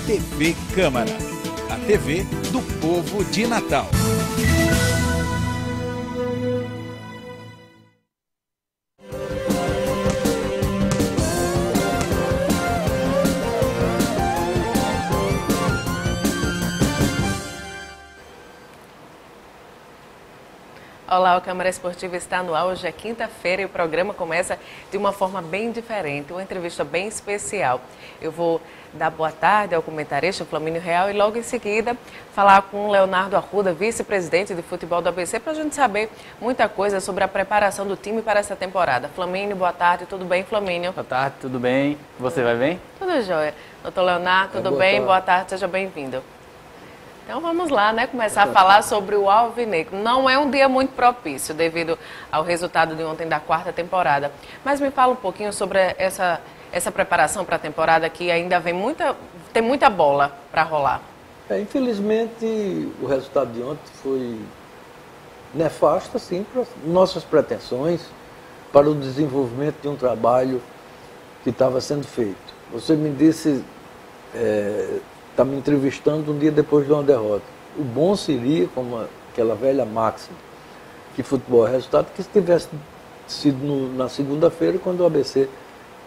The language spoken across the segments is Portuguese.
TV Câmara, a TV do povo de Natal. Olá, o Câmara Esportiva está no ar. Hoje é quinta-feira e o programa começa de uma forma bem diferente, uma entrevista bem especial. Eu vou dar boa tarde ao comentarista Flamínio Real e logo em seguida falar com o Leonardo Arruda, vice-presidente de futebol do ABC, para a gente saber muita coisa sobre a preparação do time para essa temporada. Flamínio, boa tarde, tudo bem, Flamínio? Boa tarde, tudo bem? Você vai bem? Tudo jóia. Doutor Leonardo, tudo bem? Boa tarde, seja bem-vindo. Então vamos lá, né? Começar a falar sobre o Alvinegro. Não é um dia muito propício devido ao resultado de ontem da quarta temporada. Mas me fala um pouquinho sobre essa preparação para a temporada que ainda tem muita bola para rolar. Infelizmente o resultado de ontem foi nefasto, assim, para nossas pretensões, para o desenvolvimento de um trabalho que estava sendo feito. Você me disse... está me entrevistando um dia depois de uma derrota. O bom seria, como aquela velha máxima, que futebol é resultado, que se tivesse sido na segunda-feira, quando o ABC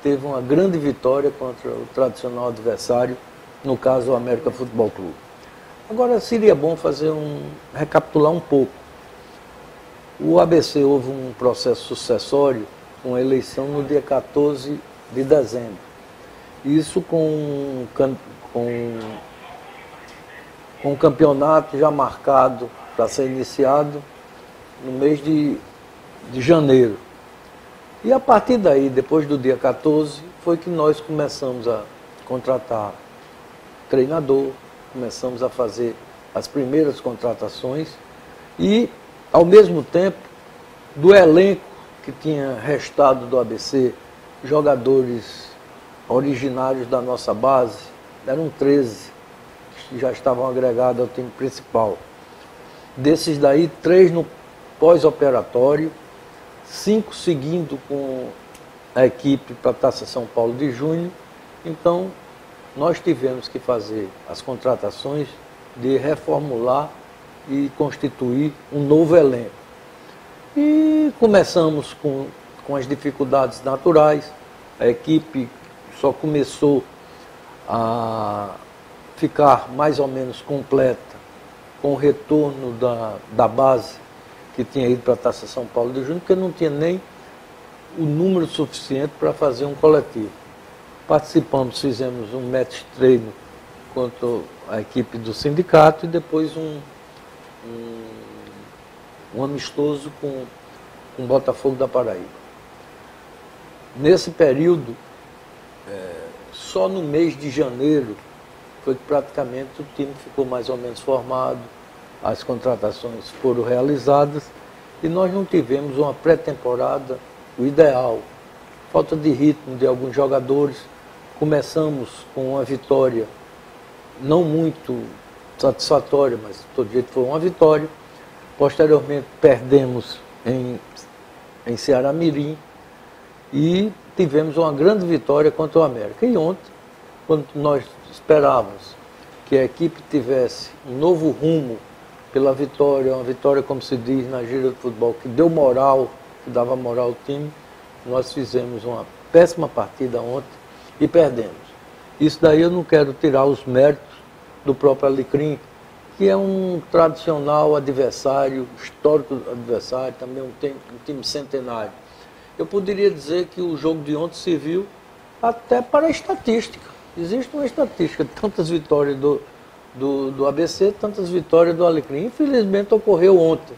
teve uma grande vitória contra o tradicional adversário, no caso o América Futebol Clube. Agora, seria bom recapitular um pouco. O ABC houve um processo sucessório com a eleição no dia 14 de dezembro. Isso com um campeonato já marcado para ser iniciado no mês de janeiro. E a partir daí, depois do dia 14, foi que nós começamos a contratar treinador, começamos a fazer as primeiras contratações e, ao mesmo tempo, do elenco que tinha restado do ABC, jogadores originários da nossa base, eram 13 que já estavam agregados ao time principal. Desses daí, 3 no pós-operatório, 5 seguindo com a equipe para a Taça São Paulo de junho. Então, nós tivemos que fazer as contratações de reformular e constituir um novo elenco. E começamos com as dificuldades naturais. A equipe só começou a ficar mais ou menos completa com o retorno da base que tinha ido para a Taça São Paulo de junho, porque não tinha nem o número suficiente para fazer um coletivo. Participamos, fizemos um match treino contra a equipe do sindicato e depois um amistoso com o Botafogo da Paraíba. Nesse período, só no mês de janeiro foi que praticamente o time ficou mais ou menos formado, as contratações foram realizadas e nós não tivemos uma pré-temporada o ideal. Falta de ritmo de alguns jogadores. Começamos com uma vitória não muito satisfatória, mas de todo jeito foi uma vitória. Posteriormente perdemos em Ceará Mirim e tivemos uma grande vitória contra o América. E ontem, quando nós esperávamos que a equipe tivesse um novo rumo pela vitória, uma vitória, como se diz na gíria do futebol, que deu moral, que dava moral ao time, nós fizemos uma péssima partida ontem e perdemos. Isso daí eu não quero tirar os méritos do próprio Alecrim, que é um tradicional adversário, histórico adversário, também um time centenário. Eu poderia dizer que o jogo de ontem serviu até para a estatística. Existe uma estatística de tantas vitórias do ABC, tantas vitórias do Alecrim. Infelizmente ocorreu ontem,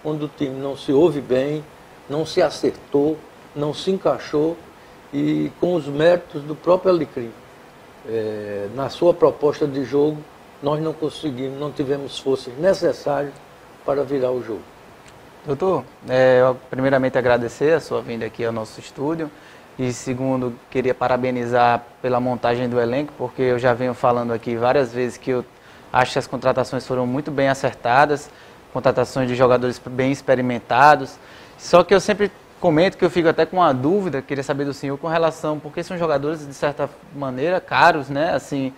onde o time não se ouve bem, não se acertou, não se encaixou e com os méritos do próprio Alecrim. Na sua proposta de jogo, nós não conseguimos, não tivemos forças necessárias para virar o jogo. Doutor, eu primeiramente agradecer a sua vinda aqui ao nosso estúdio e segundo, queria parabenizar pela montagem do elenco, porque eu já venho falando aqui várias vezes que eu acho que as contratações foram muito bem acertadas, contratações de jogadores bem experimentados, só que eu sempre comento que eu fico até com uma dúvida, queria saber do senhor com relação, porque são jogadores de certa maneira caros, né, assim,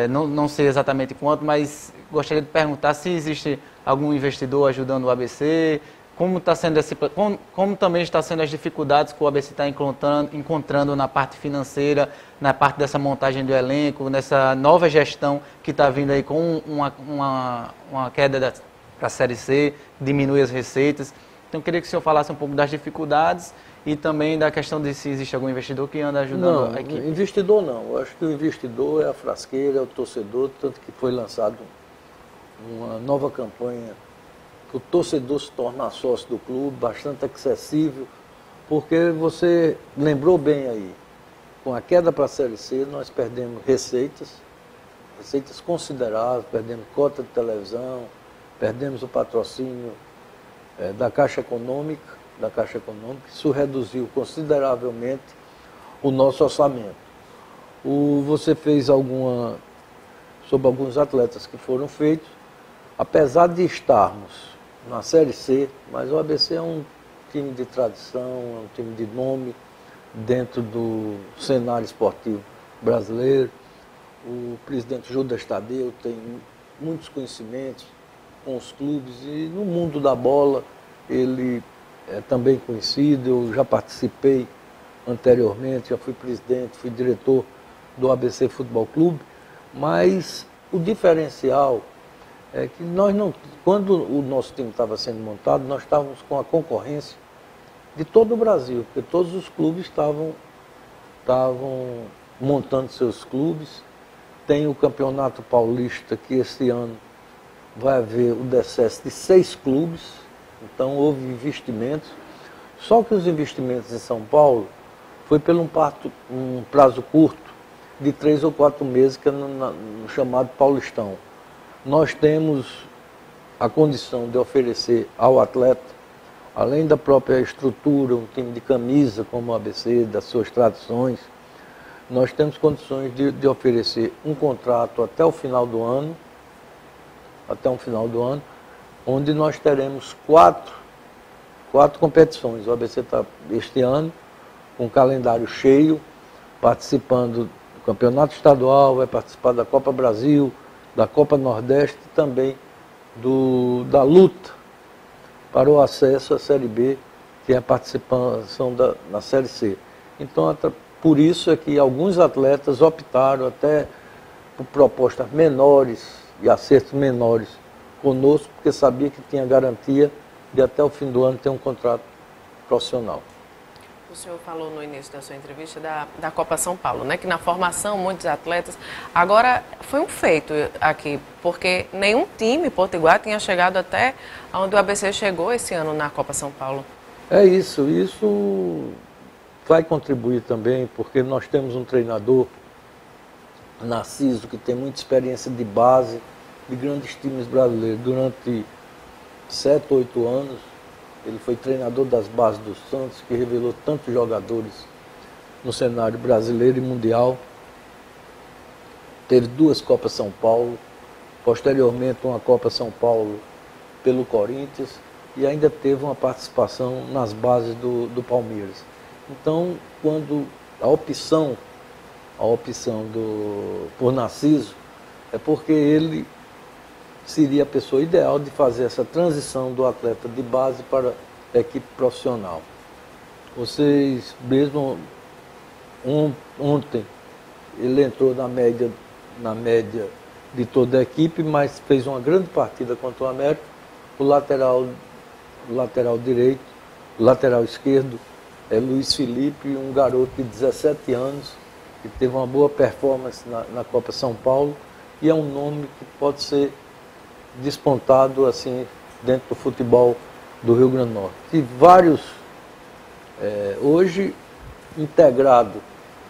não sei exatamente quanto, mas gostaria de perguntar se existe algum investidor ajudando o ABC, como também está sendo as dificuldades que o ABC está encontrando na parte financeira, na parte dessa montagem do elenco, nessa nova gestão que está vindo aí com uma queda para a Série C, diminui as receitas. Então, eu queria que o senhor falasse um pouco das dificuldades e também da questão de se existe algum investidor que anda ajudando a equipe. Não, investidor não. Eu acho que o investidor é a frasqueira, é o torcedor, tanto que foi lançado uma nova campanha para o torcedor se tornar sócio do clube, bastante acessível, porque você lembrou bem aí, com a queda para a Série C, nós perdemos receitas consideráveis, perdemos cota de televisão, perdemos o patrocínio da Caixa Econômica, isso reduziu consideravelmente o nosso orçamento. Você fez sobre alguns atletas que foram feitos, apesar de estarmos na Série C, mas o ABC é um time de tradição, é um time de nome dentro do cenário esportivo brasileiro. O presidente Judas Tadeu tem muitos conhecimentos com os clubes e no mundo da bola ele é também conhecido. Eu já participei anteriormente, já fui presidente, fui diretor do ABC Futebol Clube, mas o diferencial é que quando o nosso time estava sendo montado, nós estávamos com a concorrência de todo o Brasil, porque todos os clubes estavam montando seus clubes. Tem o Campeonato Paulista, que esse ano vai haver o decesso de 6 clubes, então houve investimentos. Só que os investimentos em São Paulo foi por um prazo curto, de 3 ou 4 meses, que é no chamado Paulistão. Nós temos a condição de oferecer ao atleta, além da própria estrutura, um time de camisa como o ABC, das suas tradições, nós temos condições de oferecer um contrato até o final do ano, onde nós teremos quatro competições. O ABC está este ano com um calendário cheio, participando do Campeonato Estadual, vai participar da Copa Brasil, da Copa Nordeste e também da luta para o acesso à Série B, que é a participação na Série C. Então, por isso é que alguns atletas optaram até por propostas menores e acertos menores conosco, porque sabia que tinha garantia de até o fim do ano ter um contrato profissional. O senhor falou no início da sua entrevista da Copa São Paulo, né? Que na formação, muitos atletas... Agora, foi um feito aqui, porque nenhum time potiguar tinha chegado até onde o ABC chegou esse ano na Copa São Paulo. É isso vai contribuir também, porque nós temos um treinador, Narciso, que tem muita experiência de base de grandes times brasileiros. Durante 7, 8 anos, ele foi treinador das bases do Santos, que revelou tantos jogadores no cenário brasileiro e mundial. Teve 2 Copas São Paulo, posteriormente uma Copa São Paulo pelo Corinthians e ainda teve uma participação nas bases do Palmeiras. Então, quando a opção por Narciso é porque ele seria a pessoa ideal de fazer essa transição do atleta de base para a equipe profissional. Vocês mesmo, ontem, ele entrou na média de toda a equipe, mas fez uma grande partida contra o América. O lateral direito, o lateral esquerdo é Luiz Felipe, um garoto de 17 anos, que teve uma boa performance na Copa São Paulo, e é um nome que pode ser despontado assim dentro do futebol do Rio Grande do Norte. E vários, hoje, integrado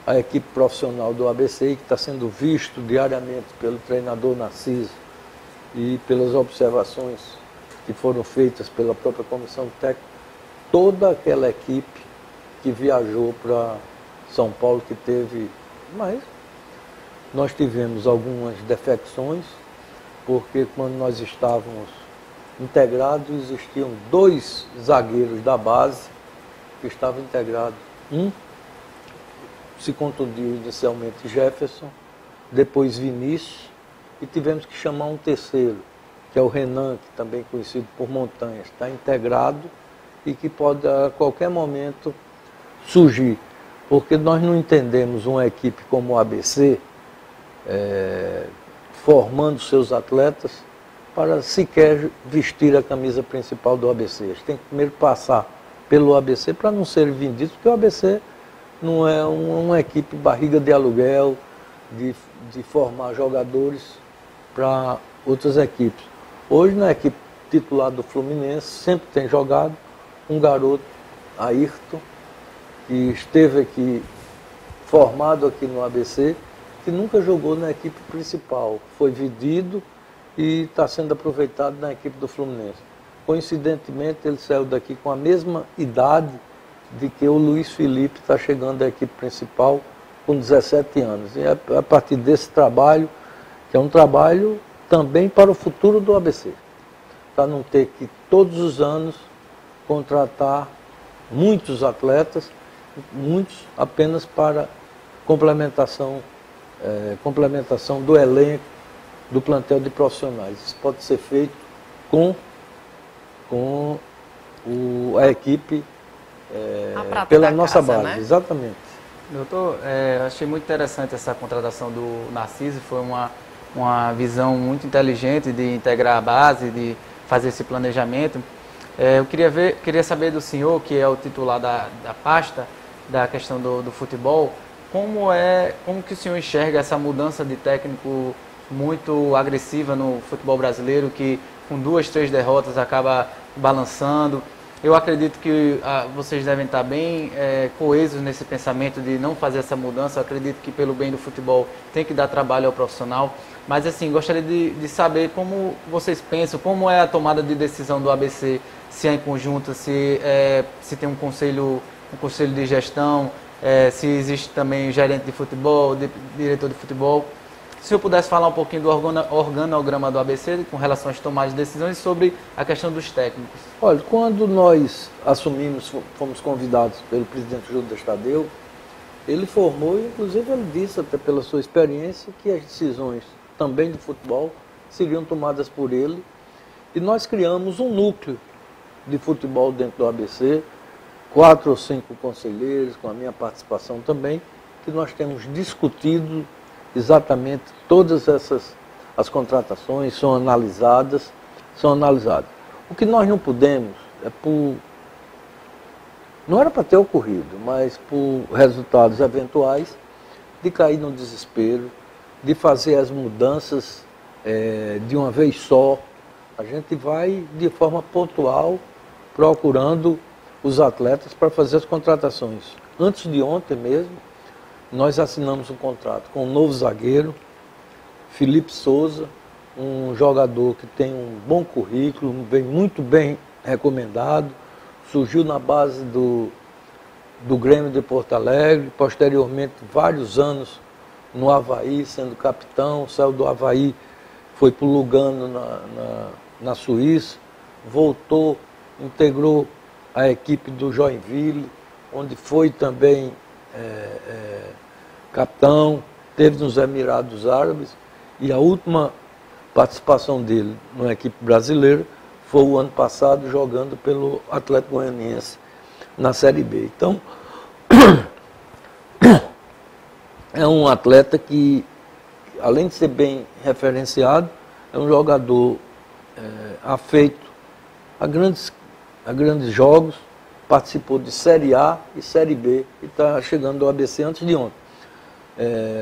à equipe profissional do ABC, que está sendo visto diariamente pelo treinador Narciso e pelas observações que foram feitas pela própria comissão técnica, toda aquela equipe que viajou para São Paulo, que teve... Mas nós tivemos algumas defecções, porque quando nós estávamos integrados, existiam 2 zagueiros da base que estavam integrados. Um se contundiu inicialmente, Jefferson, depois Vinícius, e tivemos que chamar um terceiro, que é o Renan, que também é conhecido por Montanhas, está integrado e que pode a qualquer momento surgir. Porque nós não entendemos uma equipe como o ABC formando seus atletas para sequer vestir a camisa principal do ABC. Eles têm que primeiro passar pelo ABC para não serem vendidos, porque o ABC não é uma equipe barriga de aluguel, de formar jogadores para outras equipes. Hoje, na equipe titular do Fluminense, sempre tem jogado um garoto, Ayrton, que esteve aqui, formado aqui no ABC, que nunca jogou na equipe principal. Foi vendido e está sendo aproveitado na equipe do Fluminense. Coincidentemente, ele saiu daqui com a mesma idade de que o Luiz Felipe está chegando à equipe principal com 17 anos. E é a partir desse trabalho, que é um trabalho também para o futuro do ABC, para não ter que todos os anos contratar muitos atletas, muitos apenas para complementação do elenco, do plantel de profissionais. Isso pode ser feito com a equipe pela nossa base, né? Exatamente. Doutor, achei muito interessante essa contratação do Narciso, foi uma visão muito inteligente de integrar a base, de fazer esse planejamento. Eu queria saber do senhor, que é o titular da pasta, da questão do futebol, como que o senhor enxerga essa mudança de técnico muito agressiva no futebol brasileiro, que com 2, 3 derrotas acaba balançando. Eu acredito que vocês devem estar bem coesos nesse pensamento de não fazer essa mudança. Eu acredito que pelo bem do futebol tem que dar trabalho ao profissional. Mas assim, gostaria de saber como vocês pensam, como é a tomada de decisão do ABC, se é em conjunto, se tem um conselho de gestão, se existe também gerente de futebol, diretor de futebol. Se eu pudesse falar um pouquinho do organograma do ABC com relação às tomadas de decisões e sobre a questão dos técnicos. Olha, quando nós assumimos, fomos convidados pelo presidente Judas Tadeu, ele formou, inclusive ele disse, até pela sua experiência, que as decisões também de futebol seriam tomadas por ele. E nós criamos um núcleo de futebol dentro do ABC, 4 ou 5 conselheiros, com a minha participação também, que nós temos discutido exatamente todas as contratações são analisadas. O que nós não podemos não era para ter ocorrido, mas por resultados eventuais, de cair no desespero, de fazer as mudanças de uma vez só. A gente vai de forma pontual procurando os atletas para fazer as contratações. Antes de ontem mesmo, nós assinamos um contrato com um novo zagueiro, Felipe Souza, um jogador que tem um bom currículo, vem muito bem recomendado, surgiu na base do Grêmio de Porto Alegre, posteriormente vários anos no Avaí, sendo capitão, saiu do Avaí, foi para o Lugano na Suíça, voltou, integrou a equipe do Joinville, onde foi também capitão, teve nos Emirados Árabes, e a última participação dele na equipe brasileira foi o ano passado, jogando pelo Atlético Goianiense na Série B. Então, é um atleta que, além de ser bem referenciado, é um jogador afeito a grandes jogos, participou de Série A e Série B e está chegando ao ABC antes de ontem.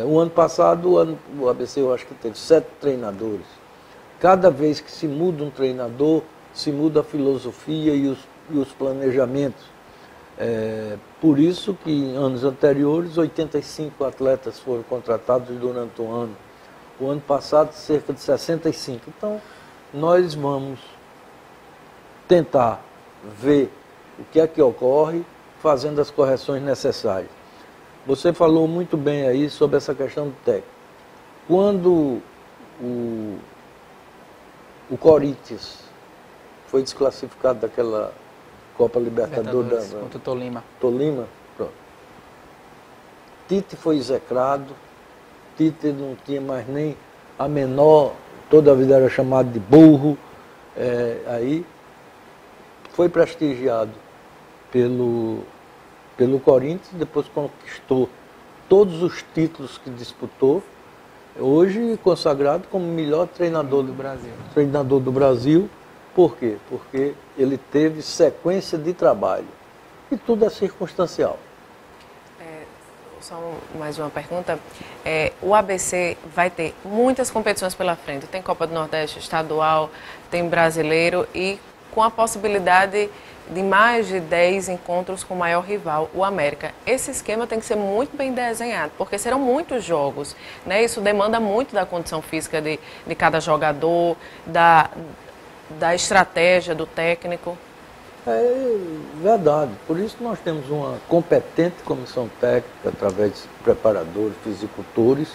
O ano passado, o ABC eu acho que teve 7 treinadores. Cada vez que se muda um treinador, se muda a filosofia e os planejamentos. Por isso que em anos anteriores, 85 atletas foram contratados durante o ano. O ano passado, cerca de 65. Então, nós vamos tentar ver o que é que ocorre, fazendo as correções necessárias. Você falou muito bem aí sobre essa questão do técnico. Quando o Corinthians foi desclassificado daquela Copa Libertadores contra o Tolima. Pronto. Tite foi execrado, título, ele não tinha mais nem a menor, toda a vida era chamado de burro. Aí foi prestigiado pelo Corinthians, depois conquistou todos os títulos que disputou, hoje consagrado como melhor treinador do Brasil. Treinador do Brasil. Por quê? Porque ele teve sequência de trabalho. E tudo é circunstancial. Só mais uma pergunta. O ABC vai ter muitas competições pela frente. Tem Copa do Nordeste, estadual, tem brasileiro e com a possibilidade de mais de 10 encontros com o maior rival, o América. Esse esquema tem que ser muito bem desenhado, porque serão muitos jogos, né? Isso demanda muito da condição física de cada jogador, da estratégia do técnico. É verdade. Por isso nós temos uma competente comissão técnica, através de preparadores, fisicultores,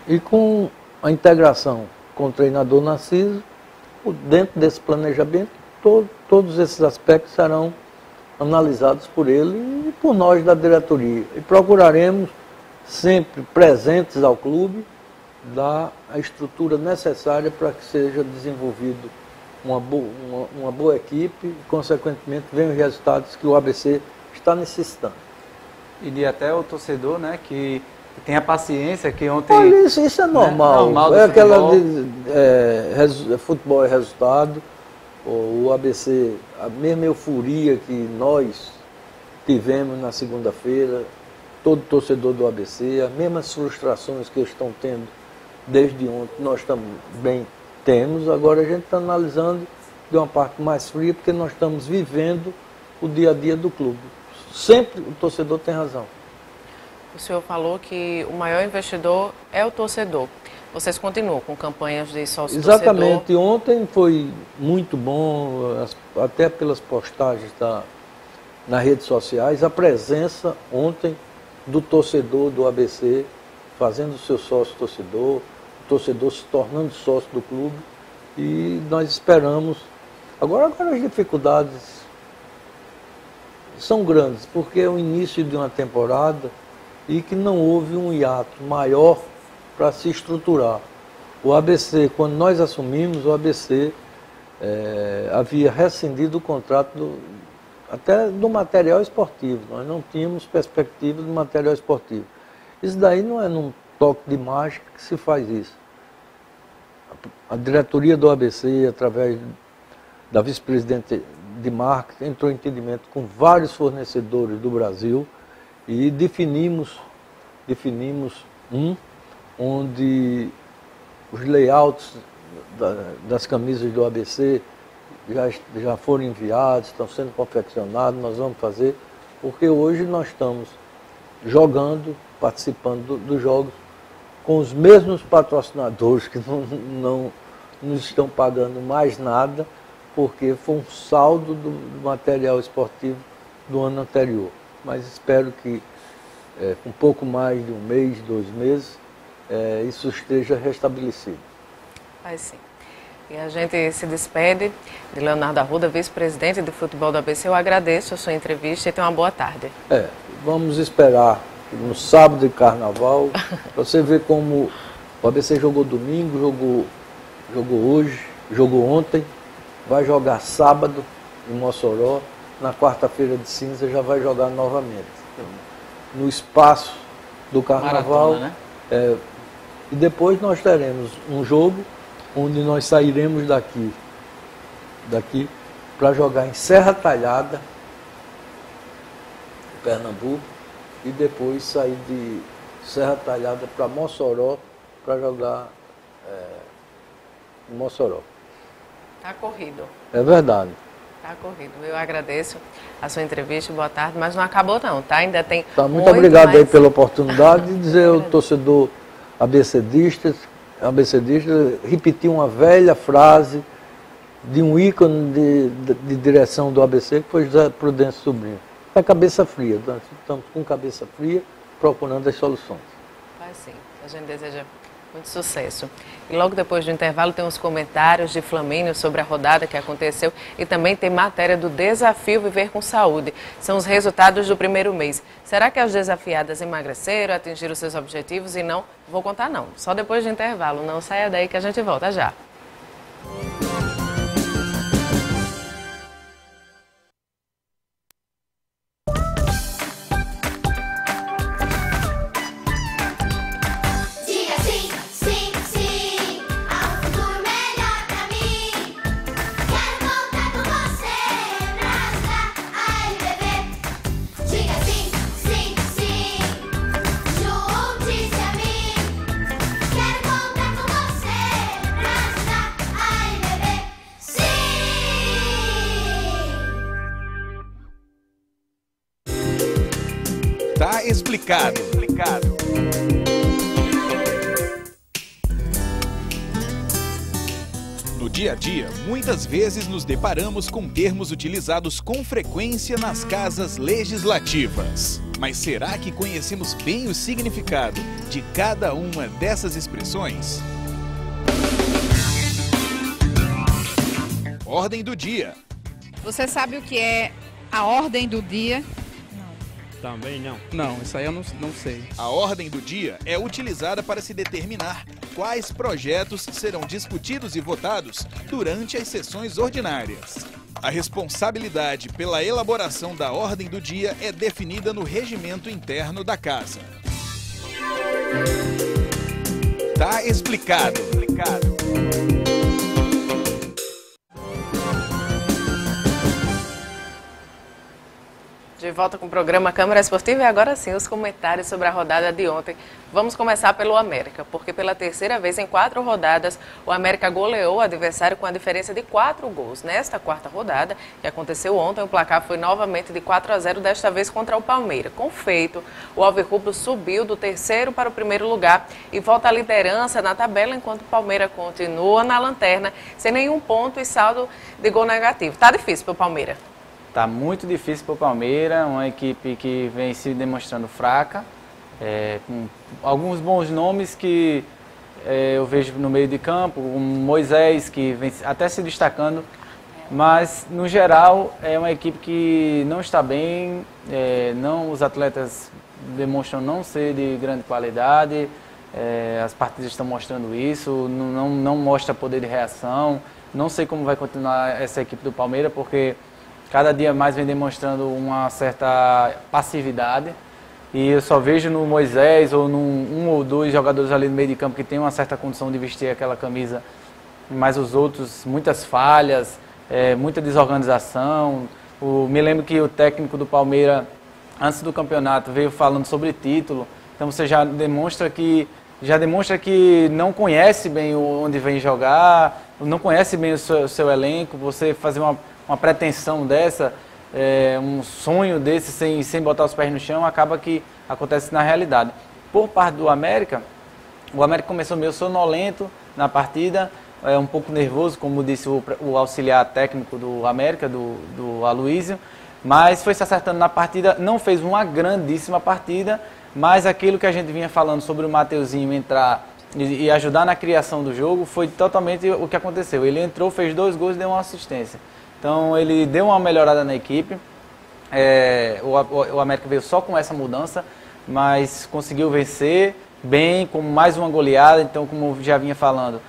e com a integração com o treinador Narciso, dentro desse planejamento, todos esses aspectos serão analisados por ele e por nós da diretoria. E procuraremos, sempre presentes ao clube, dar a estrutura necessária para que seja desenvolvido uma boa equipe e, consequentemente, venham os resultados que o ABC está necessitando. E de até o torcedor, né, que tem a paciência, que ontem... Olha, isso é normal. Né, normal aquela futebol é resultado. O ABC, a mesma euforia que nós tivemos na segunda-feira, todo torcedor do ABC, as mesmas frustrações que eles estão tendo desde ontem, nós também temos. Agora a gente está analisando de uma parte mais fria, porque nós estamos vivendo o dia a dia do clube. Sempre o torcedor tem razão. O senhor falou que o maior investidor é o torcedor. Vocês continuam com campanhas de sócio-torcedor? Exatamente. Ontem foi muito bom, até pelas postagens nas redes sociais, a presença ontem do torcedor do ABC, fazendo o seu sócio-torcedor, o torcedor se tornando sócio do clube. E nós esperamos. Agora as dificuldades são grandes, porque é o início de uma temporada e que não houve um hiato maior para se estruturar. O ABC, quando nós assumimos, o ABC havia rescindido o contrato até do material esportivo. Nós não tínhamos perspectiva do material esportivo. Isso daí não é num toque de mágica que se faz isso. A diretoria do ABC, através da vice-presidente de marketing, entrou em entendimento com vários fornecedores do Brasil e definimos onde os layouts das camisas do ABC já foram enviados, estão sendo confeccionados, nós vamos fazer, porque hoje nós estamos jogando, participando dos jogos com os mesmos patrocinadores que não nos estão pagando mais nada, porque foi um saldo do material esportivo do ano anterior. Mas espero que com um pouco mais de um mês, 2 meses, isso esteja restabelecido. Vai sim. E a gente se despede de Leonardo Arruda, vice-presidente de futebol do ABC. Eu agradeço a sua entrevista e tenha uma boa tarde. Vamos esperar no sábado de carnaval, para você ver como o ABC jogou domingo, jogou hoje, jogou ontem, vai jogar sábado em Mossoró, na quarta-feira de cinza já vai jogar novamente. No espaço do carnaval. Maratona, né? E depois nós teremos um jogo onde nós sairemos daqui para jogar em Serra Talhada, Pernambuco, e depois sair de Serra Talhada para Mossoró para jogar em Mossoró. Está corrido. É verdade. Está corrido. Eu agradeço a sua entrevista, boa tarde, mas não acabou não, tá? Ainda tem muito obrigado mais... aí pela oportunidade de dizer ao torcedor abecedista, repetir uma velha frase de um ícone de direção do ABC, que foi José Prudêncio Sobrinho. É cabeça fria, nós estamos com cabeça fria procurando as soluções. Vai sim, a gente deseja Muito sucesso. E logo depois do intervalo tem uns comentários de Flamínio sobre a rodada que aconteceu e também tem matéria do Desafio Viver com Saúde. São os resultados do primeiro mês. Será que as desafiadas emagreceram, atingiram seus objetivos e não? Vou contar não. Só depois do intervalo. Não saia daí que a gente volta já. Tá explicado. No dia a dia, muitas vezes nos deparamos com termos utilizados com frequência nas casas legislativas. Mas será que conhecemos bem o significado de cada uma dessas expressões? Ordem do dia. Você sabe o que é a ordem do dia? Também não. Não, isso aí eu não sei. A ordem do dia é utilizada para se determinar quais projetos serão discutidos e votados durante as sessões ordinárias. A responsabilidade pela elaboração da ordem do dia é definida no regimento interno da Casa. Tá explicado. De volta com o programa Câmara Esportiva e agora sim os comentários sobre a rodada de ontem. Vamos começar pelo América, porque pela terceira vez em 4 rodadas o América goleou o adversário com a diferença de 4 gols. Nesta quarta rodada, que aconteceu ontem, o placar foi novamente de 4-0, desta vez contra o Palmeiras. Com feito, o Alvirrubro subiu do terceiro para o primeiro lugar e volta à liderança na tabela, enquanto o Palmeiras continua na lanterna, sem nenhum ponto e saldo de gol negativo. Tá difícil para o Palmeiras. Tá muito difícil para o Palmeiras, uma equipe que vem se demonstrando fraca, com alguns bons nomes que eu vejo no meio de campo, o Moisés, que vem até se destacando, mas no geral é uma equipe que não está bem, os atletas demonstram não ser de grande qualidade, as partidas estão mostrando isso, não mostra poder de reação. Não sei como vai continuar essa equipe do Palmeiras, porque cada dia mais vem demonstrando uma certa passividade. E eu só vejo no Moisés ou num 1 ou 2 jogadores ali no meio de campo que tem uma certa condição de vestir aquela camisa. Mas os outros, muitas falhas, muita desorganização. Me lembro que o técnico do Palmeiras, antes do campeonato, veio falando sobre título. Então você já demonstra que não conhece bem onde vem jogar, não conhece bem o seu elenco. Você fazer uma pretensão dessa, um sonho desse sem botar os pés no chão, acaba que acontece na realidade. Por parte do América, o América começou meio sonolento na partida, um pouco nervoso, como disse o auxiliar técnico do América, do Aloísio, mas foi se acertando na partida, não fez uma grandíssima partida, mas aquilo que a gente vinha falando sobre o Mateuzinho entrar e ajudar na criação do jogo foi totalmente o que aconteceu. Ele entrou, fez 2 gols e deu uma assistência. Então ele deu uma melhorada na equipe, o América veio só com essa mudança, mas conseguiu vencer bem, com mais uma goleada. Então, como eu já vinha falando,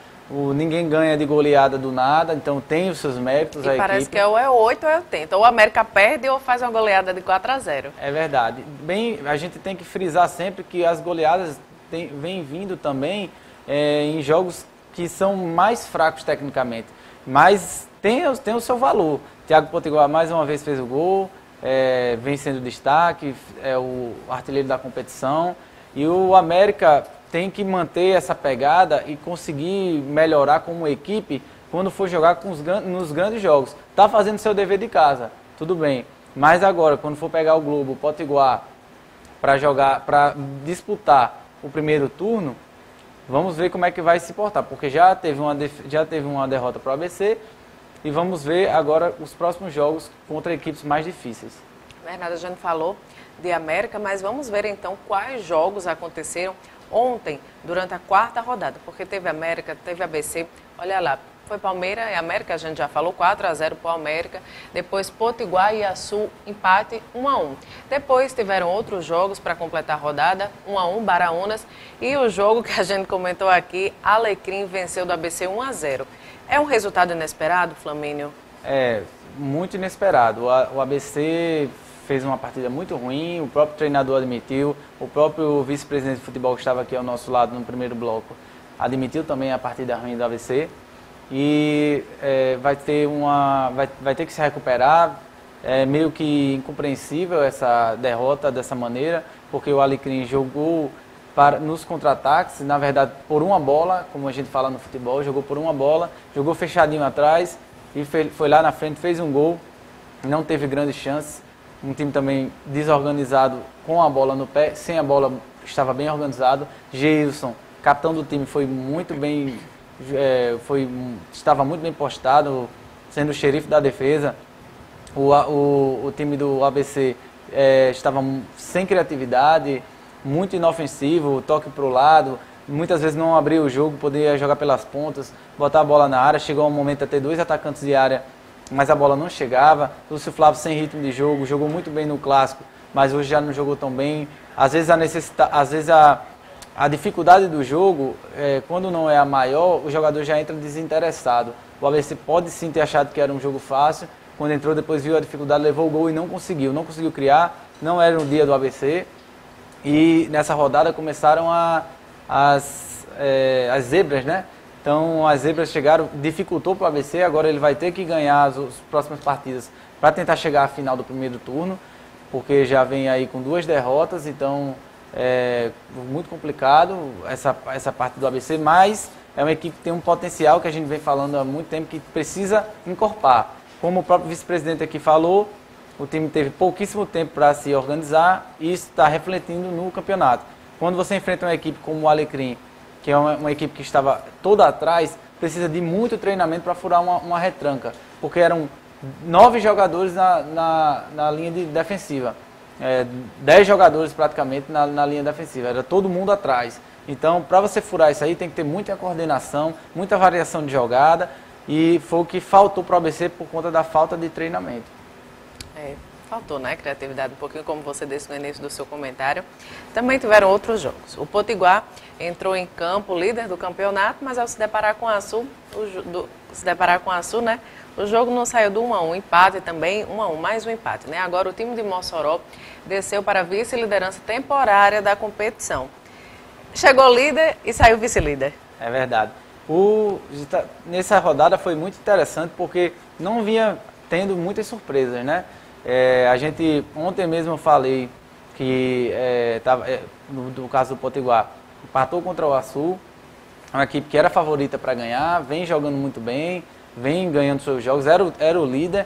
ninguém ganha de goleada do nada, então tem os seus méritos. E parece que é 8 ou 80, ou o América perde ou faz uma goleada de 4-0. É verdade. Bem, a gente tem que frisar sempre que as goleadas vêm vindo também em jogos que são mais fracos tecnicamente, mas tem o seu valor. Thiago Potiguar mais uma vez fez o gol, vem sendo destaque, é o artilheiro da competição. E o América tem que manter essa pegada e conseguir melhorar como equipe quando for jogar nos grandes jogos. Está fazendo seu dever de casa, tudo bem. Mas agora, quando for pegar o Globo, o Potiguar, para disputar o primeiro turno, vamos ver como é que vai se portar. Porque já teve uma derrota para o ABC. E vamos ver agora os próximos jogos contra equipes mais difíceis. Verdade, a gente falou de América, mas vamos ver então quais jogos aconteceram ontem, durante a quarta rodada, porque teve América, teve ABC, olha lá, foi Palmeiras e América, a gente já falou, 4-0 para o América, depois Potiguar e Açu, empate 1-1. Depois tiveram outros jogos para completar a rodada, 1-1, Baraunas, e o jogo que a gente comentou aqui, Alecrim venceu do ABC 1-0. É um resultado inesperado, Flamínio? É, muito inesperado. O ABC fez uma partida muito ruim, o próprio treinador admitiu, o próprio vice-presidente de futebol que estava aqui ao nosso lado no primeiro bloco admitiu também a partida ruim do ABC. E vai ter que se recuperar. É meio que incompreensível essa derrota dessa maneira, porque o Alecrim jogou nos contra-ataques, na verdade por uma bola, como a gente fala no futebol, jogou por uma bola, jogou fechadinho atrás e foi lá na frente, fez um gol, não teve grandes chances. Um time também desorganizado, com a bola no pé, sem a bola estava bem organizado. Geilson, capitão do time, foi muito bem, estava muito bem postado, sendo o xerife da defesa. O time do ABC estava sem criatividade, muito inofensivo, toque para o lado, muitas vezes não abria o jogo, poderia jogar pelas pontas, botar a bola na área. Chegou um momento a ter 2 atacantes de área, mas a bola não chegava. Lúcio Flávio sem ritmo de jogo, jogou muito bem no Clássico, mas hoje já não jogou tão bem. Às vezes a dificuldade do jogo, quando não é a maior, o jogador já entra desinteressado. O ABC pode sim ter achado que era um jogo fácil, quando entrou depois viu a dificuldade, levou o gol e não conseguiu criar, não era no dia do ABC. E nessa rodada começaram as zebras, né? Então as zebras chegaram, dificultou para o ABC, agora ele vai ter que ganhar as próximas partidas para tentar chegar à final do primeiro turno, porque já vem aí com 2 derrotas, então é muito complicado essa parte do ABC, mas é uma equipe que tem um potencial que a gente vem falando há muito tempo, que precisa encorpar. Como o próprio vice-presidente aqui falou, o time teve pouquíssimo tempo para se organizar e isso está refletindo no campeonato. Quando você enfrenta uma equipe como o Alecrim, que é uma equipe que estava toda atrás, precisa de muito treinamento para furar uma retranca, porque eram 9 jogadores na linha defensiva, 10 jogadores praticamente na linha defensiva, era todo mundo atrás. Então, para você furar isso aí, tem que ter muita coordenação, muita variação de jogada, e foi o que faltou para o ABC por conta da falta de treinamento. Faltou, né? Criatividade, um pouquinho como você disse no início do seu comentário. Também tiveram outros jogos. O Potiguar entrou em campo, líder do campeonato, mas ao se deparar com a Açu, né? O jogo não saiu do 1-1, empate também, 1-1, mais um empate, né? Agora o time de Mossoró desceu para a vice-liderança temporária da competição. Chegou líder e saiu vice-líder. É verdade. Nessa rodada foi muito interessante porque não vinha tendo muitas surpresas, né? Ontem mesmo eu falei que no caso do Potiguar, empatou contra o Açu, uma equipe que era favorita para ganhar, vem jogando muito bem, vem ganhando seus jogos, era o líder.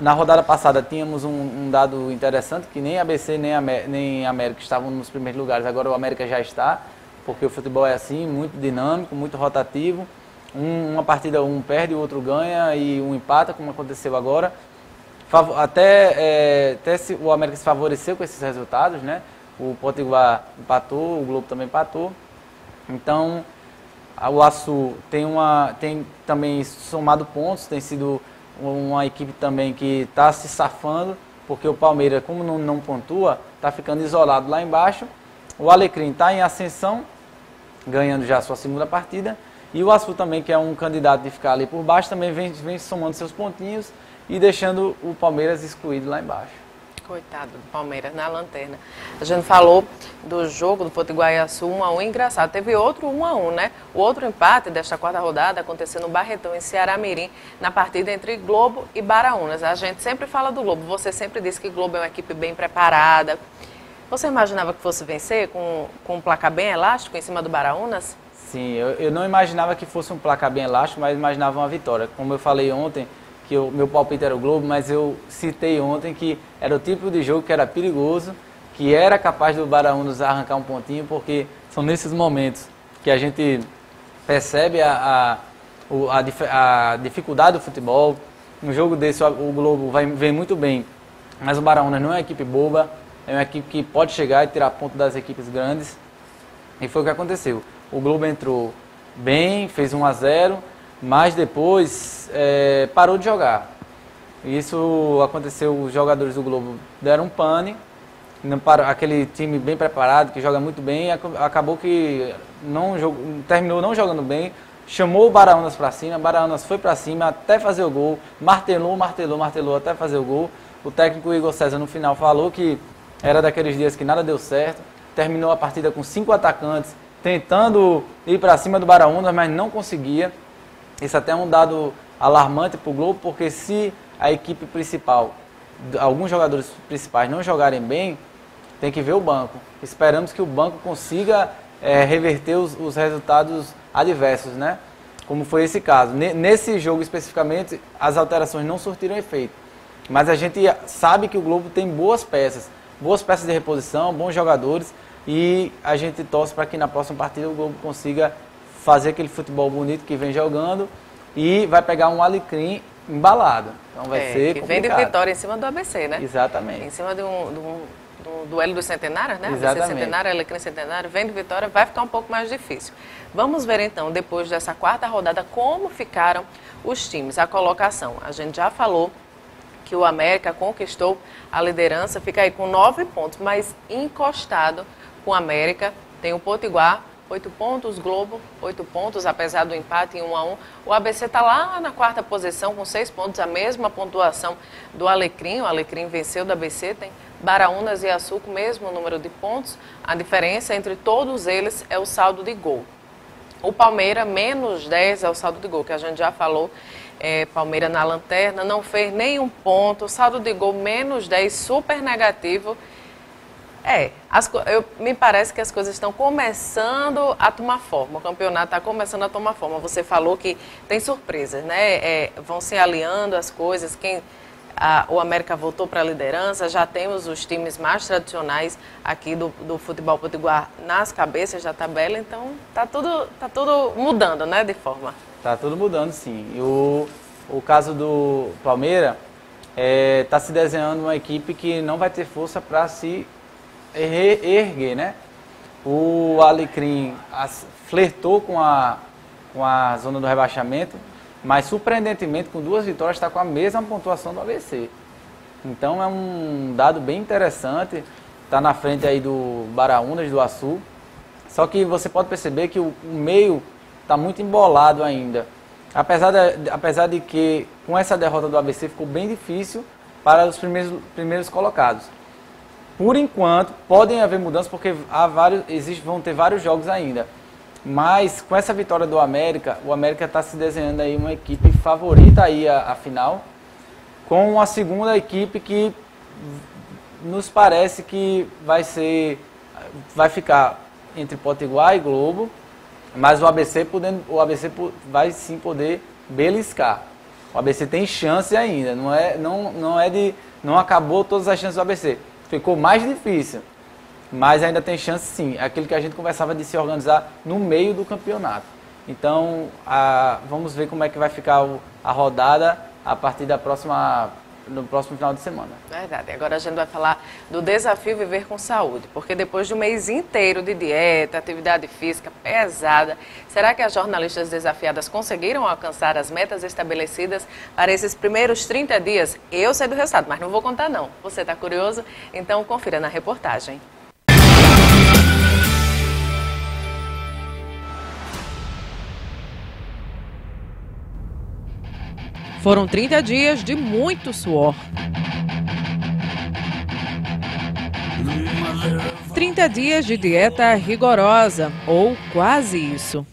Na rodada passada tínhamos um dado interessante, que nem ABC nem América estavam nos primeiros lugares, agora o América já está, porque o futebol é assim, muito dinâmico, muito rotativo. Uma partida um perde, o outro ganha e um empata, como aconteceu agora. Até o América se favoreceu com esses resultados, né? O Potiguar empatou, o Globo também empatou. Então, o Açu tem também somado pontos, tem sido uma equipe também que está se safando, porque o Palmeiras, como não pontua, está ficando isolado lá embaixo. O Alecrim está em ascensão, ganhando já a sua segunda partida. E o Açu também, que é um candidato de ficar ali por baixo, também vem somando seus pontinhos e deixando o Palmeiras excluído lá embaixo. Coitado do Palmeiras, na lanterna. A gente falou do jogo do Potiguar e Açu 1-1, engraçado. Teve outro 1-1, né? O outro empate desta quarta rodada aconteceu no Barretão, em Ceará-Mirim, na partida entre Globo e Baraunas. A gente sempre fala do Globo, você sempre disse que o Globo é uma equipe bem preparada. Você imaginava que fosse vencer com um placar bem elástico em cima do Baraunas? Sim, eu não imaginava que fosse um placar bem elástico, mas imaginava uma vitória. Como eu falei ontem, que o meu palpite era o Globo, mas eu citei ontem que era o tipo de jogo que era perigoso, que era capaz do Baraunas arrancar um pontinho, porque são nesses momentos que a gente percebe a dificuldade do futebol. Um jogo desse, o Globo vem muito bem, mas o Baraunas não é uma equipe boba, é uma equipe que pode chegar e tirar ponto das equipes grandes. E foi o que aconteceu. O Globo entrou bem, fez 1-0, mas depois parou de jogar. Isso aconteceu, os jogadores do Globo deram um pane, aquele time bem preparado, que joga muito bem, acabou que terminou não jogando bem, chamou o Baraunas para cima, Baraunas foi para cima até fazer o gol, martelou até fazer o gol. O técnico Igor César no final falou que era daqueles dias que nada deu certo, terminou a partida com 5 atacantes, tentando ir para cima do Baraunas, mas não conseguia. Isso até é um dado alarmante para o Globo, porque se a equipe principal, alguns jogadores principais não jogarem bem, tem que ver o banco. Esperamos que o banco consiga reverter os resultados adversos, né? Como foi esse caso. Nesse jogo especificamente, as alterações não surtiram efeito. Mas a gente sabe que o Globo tem boas peças de reposição, bons jogadores, e a gente torce para que na próxima partida o Globo consiga fazer aquele futebol bonito que vem jogando e vai pegar um Alecrim embalado. Então vai ser complicado. Vem de vitória em cima do ABC, né? Exatamente. Em cima de um duelo dos centenários, né? Exatamente. ABC centenário, Alecrim centenário, vem de vitória, vai ficar um pouco mais difícil. Vamos ver então, depois dessa quarta rodada, como ficaram os times, a colocação. A gente já falou que o América conquistou a liderança, fica aí com 9 pontos, mas encostado com o América, tem o Potiguar, 8 pontos, Globo, 8 pontos, apesar do empate em 1-1. O ABC está lá na quarta posição com 6 pontos, a mesma pontuação do Alecrim. O Alecrim venceu do ABC, tem Baraunas e Açu com o mesmo número de pontos. A diferença entre todos eles é o saldo de gol. O Palmeiras, menos 10 é o saldo de gol, que a gente já falou. Palmeiras na lanterna, não fez nenhum ponto, saldo de gol menos 10, super negativo. Me parece que as coisas estão começando a tomar forma, o campeonato está começando a tomar forma. Você falou que tem surpresas, né? Vão se alinhando as coisas, o América voltou para a liderança, já temos os times mais tradicionais aqui do futebol potiguar nas cabeças da tabela, então tá tudo mudando, né, de forma. Tá tudo mudando, sim. E o caso do Palmeiras, tá se desenhando uma equipe que não vai ter força para se erguer, né? O Alecrim flertou com a zona do rebaixamento, mas surpreendentemente com 2 vitórias está com a mesma pontuação do ABC. Então é um dado bem interessante, está na frente aí do Baraunas, do Açu. Só que você pode perceber que o meio está muito embolado ainda. Apesar de que com essa derrota do ABC ficou bem difícil para os primeiros colocados. Por enquanto, podem haver mudanças, porque vão ter vários jogos ainda. Mas com essa vitória do América, o América está se desenhando aí uma equipe favorita aí a final, com a segunda equipe que nos parece que vai ficar entre Potiguar e Globo, mas o ABC vai sim poder beliscar. O ABC tem chance ainda, não acabou todas as chances do ABC. Ficou mais difícil, mas ainda tem chance sim. É aquilo que a gente conversava de se organizar no meio do campeonato. Então, vamos ver como é que vai ficar a rodada a partir no próximo final de semana. Verdade. Agora a gente vai falar do desafio Viver com Saúde, porque depois de um mês inteiro de dieta, atividade física pesada, será que as jornalistas desafiadas conseguiram alcançar as metas estabelecidas para esses primeiros 30 dias? Eu sei do resultado, mas não vou contar não. Você está curioso? Então confira na reportagem. Foram 30 dias de muito suor. 30 dias de dieta rigorosa, ou quase isso.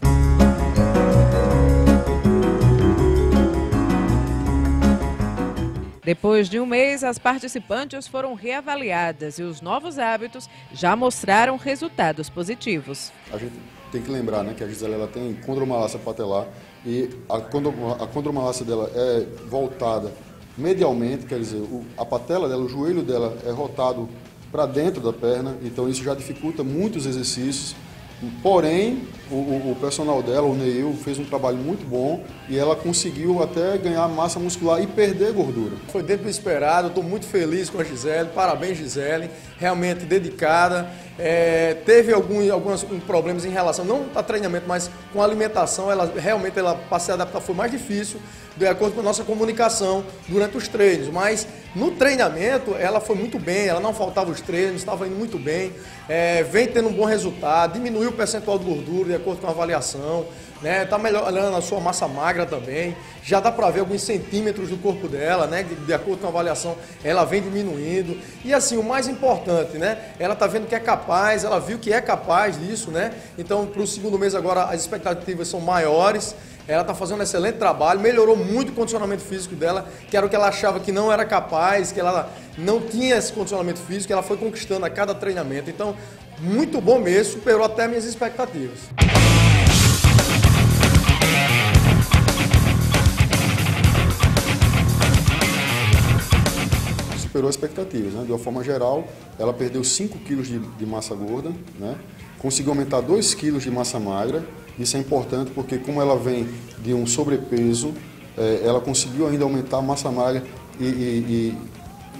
Depois de um mês, as participantes foram reavaliadas e os novos hábitos já mostraram resultados positivos. A gente tem que lembrar, né, que a Gisele ela tem condromalácia patelar e a condromalácia dela é voltada medialmente, quer dizer, a patela dela, o joelho dela é rotado para dentro da perna, então isso já dificulta muitos exercícios Porém, o personal dela, o Neil, fez um trabalho muito bom e ela conseguiu até ganhar massa muscular e perder gordura. Foi dentro do esperado, estou muito feliz com a Gisele, parabéns Gisele, realmente dedicada. Teve alguns problemas em relação, não a treinamento, mas com a alimentação, ela para se adaptar foi mais difícil, de acordo com a nossa comunicação durante os treinos, mas no treinamento ela foi muito bem, ela não faltava os treinos, estava indo muito bem, vem tendo um bom resultado, diminuiu o percentual de gordura de acordo com a avaliação, né? Tá melhorando a sua massa magra também, já dá para ver alguns centímetros do corpo dela, né? De acordo com a avaliação, ela vem diminuindo. E assim, o mais importante, né? Ela tá vendo que é capaz, ela viu que é capaz disso, né? Então, para o segundo mês agora as expectativas são maiores. Ela está fazendo um excelente trabalho, melhorou muito o condicionamento físico dela, que era o que ela achava que não era capaz, que ela não tinha esse condicionamento físico, ela foi conquistando a cada treinamento. Então, muito bom mesmo, superou até minhas expectativas. Superou as expectativas, né? De uma forma geral, ela perdeu 5 quilos de massa gorda, né? Conseguiu aumentar 2 quilos de massa magra. Isso é importante porque, como ela vem de um sobrepeso, ela conseguiu ainda aumentar a massa magra e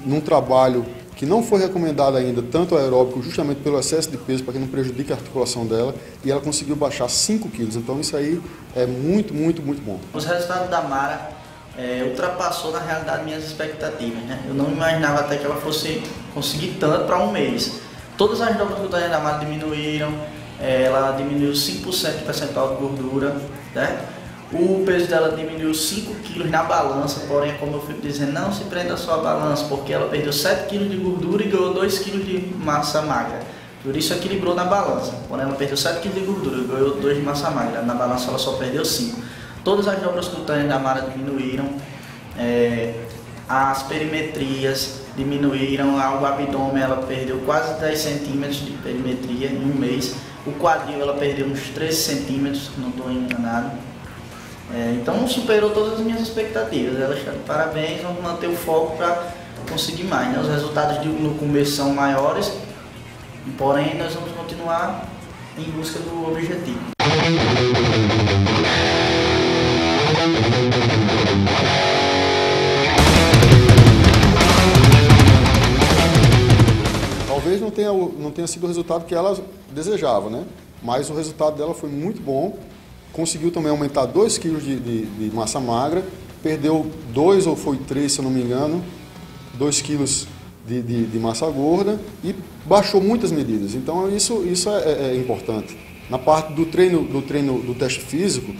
num trabalho que não foi recomendado ainda, tanto aeróbico, justamente pelo excesso de peso, para que não prejudique a articulação dela, e ela conseguiu baixar 5 quilos. Então isso aí é muito, muito, muito bom. Os resultados da Mara ultrapassou, na realidade, minhas expectativas, né? Eu não imaginava até que ela fosse conseguir tanto para um mês. Todas as dobras cutâneas da Mara diminuíram, ela diminuiu 5% de percentual de gordura, né? O peso dela diminuiu 5 quilos na balança, porém, como eu fico dizendo, não se prenda só a balança, porque ela perdeu 7 quilos de gordura e ganhou 2 quilos de massa magra. Por isso equilibrou na balança. Porém, ela perdeu 7 quilos de gordura e ganhou 2 de massa magra. Na balança ela só perdeu 5. Todas as dobras cutâneas da Mara diminuíram, as perimetrias diminuíram, o abdômen ela perdeu quase 10 centímetros de perimetria em um mês. O quadril ela perdeu uns 13 centímetros, não estou enganado. Então superou todas as minhas expectativas. Ela está de parabéns, vamos manter o foco para conseguir mais, né? Os resultados no começo são maiores, porém nós vamos continuar em busca do objetivo. Talvez não tenha sido o resultado que ela desejava, né? Mas o resultado dela foi muito bom. Conseguiu também aumentar 2 quilos de massa magra, perdeu 2 ou foi 3, se eu não me engano, 2 quilos de massa gorda e baixou muitas medidas. Então isso é importante. Na parte do teste físico,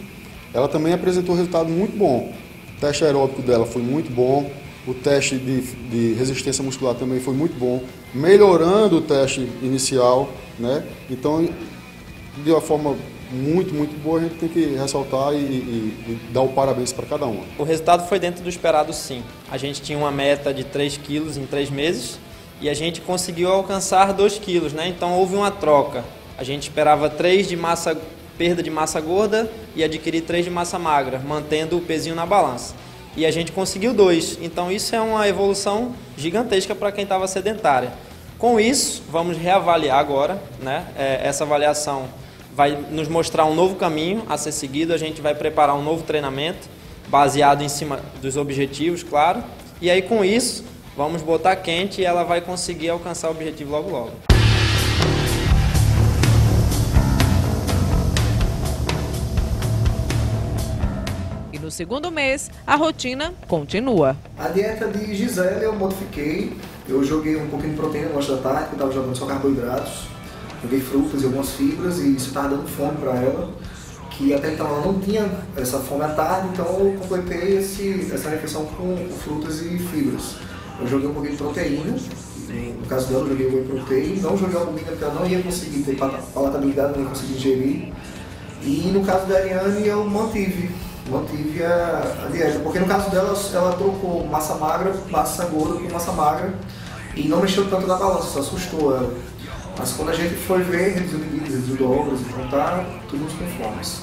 ela também apresentou um resultado muito bom. O teste aeróbico dela foi muito bom, o teste de resistência muscular também foi muito bom, melhorando o teste inicial, né? Então, de uma forma muito, muito boa, a gente tem que ressaltar e dar o parabéns para cada uma. O resultado foi dentro do esperado, sim. A gente tinha uma meta de 3 quilos em 3 meses e a gente conseguiu alcançar 2 quilos, né? Então houve uma troca. A gente esperava 3 de perda de massa gorda e adquirir 3 de massa magra, mantendo o pezinho na balança. E a gente conseguiu 2. Então isso é uma evolução gigantesca para quem estava sedentária. Com isso, vamos reavaliar agora, né? Essa avaliação vai nos mostrar um novo caminho a ser seguido, a gente vai preparar um novo treinamento, baseado em cima dos objetivos, claro. E aí, com isso, vamos botar quente e ela vai conseguir alcançar o objetivo logo, logo. E no segundo mês, a rotina continua. A dieta de Gisele eu modifiquei. Eu joguei um pouquinho de proteína no lanche da tarde, porque eu estava jogando só carboidratos. Joguei frutas e algumas fibras e isso estava dando fome para ela, que até então ela não tinha essa fome à tarde, então eu completei essa refeição com frutas e fibras. Eu joguei um pouquinho de proteína, no caso dela eu joguei whey protein, não joguei albumina porque ela não ia conseguir ter palatabilidade, não ia conseguir ingerir. E no caso da Ariane eu mantive a dieta, porque no caso dela ela trocou massa magra, massa gorda por massa magra e não mexeu tanto na balança, só assustou ela. Mas quando a gente foi ver, reduziu medidas, reduziu dobras, então tá tudo nos conformes.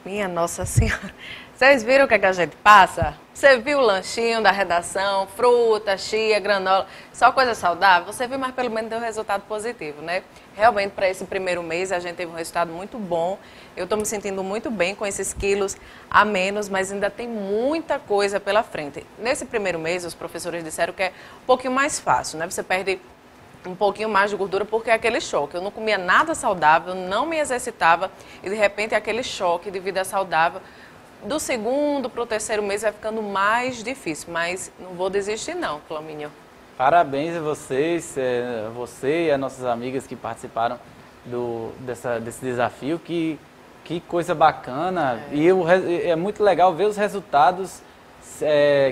Minha Nossa Senhora. Vocês viram o que a gente passa? Você viu o lanchinho da redação, fruta, chia, granola, só coisa saudável? Você viu, mas pelo menos deu resultado positivo, né? Realmente, para esse primeiro mês, a gente teve um resultado muito bom. Eu estou me sentindo muito bem com esses quilos a menos, mas ainda tem muita coisa pela frente. Nesse primeiro mês, os professores disseram que é um pouquinho mais fácil, né? Você perde um pouquinho mais de gordura porque é aquele choque. Eu não comia nada saudável, não me exercitava e, de repente, é aquele choque de vida saudável. Do segundo para o terceiro mês vai ficando mais difícil, mas não vou desistir não, Flamínio. Parabéns a vocês, você e as nossas amigas que participaram desse desafio. Que coisa bacana. E é muito legal ver os resultados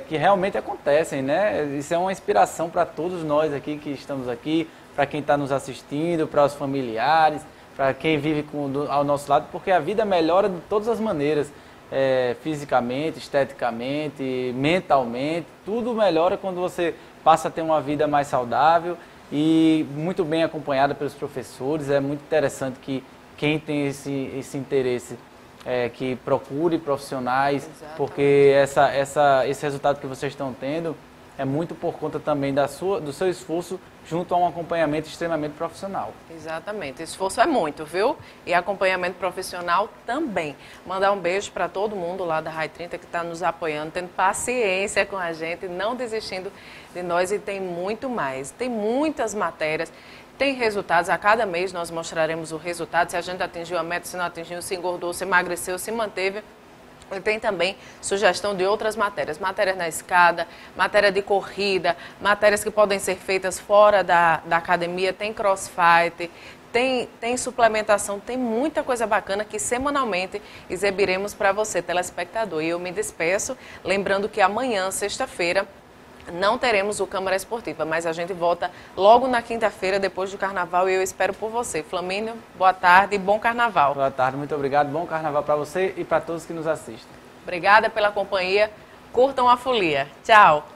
que realmente acontecem, né? Isso é uma inspiração para todos nós aqui que estamos aqui, para quem está nos assistindo, para os familiares, para quem vive ao nosso lado, porque a vida melhora de todas as maneiras. Fisicamente, esteticamente, mentalmente, tudo melhora quando você passa a ter uma vida mais saudável e muito bem acompanhada pelos professores. É muito interessante que quem tem esse interesse que procure profissionais. Exatamente. Porque esse resultado que vocês estão tendo é muito por conta também do seu esforço junto a um acompanhamento extremamente profissional. Exatamente. Esforço é muito, viu? E acompanhamento profissional também. Mandar um beijo para todo mundo lá da RAI 30 que está nos apoiando, tendo paciência com a gente, não desistindo de nós, e tem muito mais. Tem muitas matérias, tem resultados. A cada mês nós mostraremos o resultado, se a gente atingiu a meta, se não atingiu, se engordou, se emagreceu, se manteve. E tem também sugestão de outras matérias, matérias na escada, matéria de corrida, matérias que podem ser feitas fora da academia, tem crossfit, tem suplementação, tem muita coisa bacana que semanalmente exibiremos para você, telespectador. E eu me despeço, lembrando que amanhã, sexta-feira, não teremos o Câmara Esportiva, mas a gente volta logo na quinta-feira, depois do Carnaval, e eu espero por você. Flamínio, boa tarde e bom Carnaval. Boa tarde, muito obrigado. Bom Carnaval para você e para todos que nos assistem. Obrigada pela companhia. Curtam a folia. Tchau.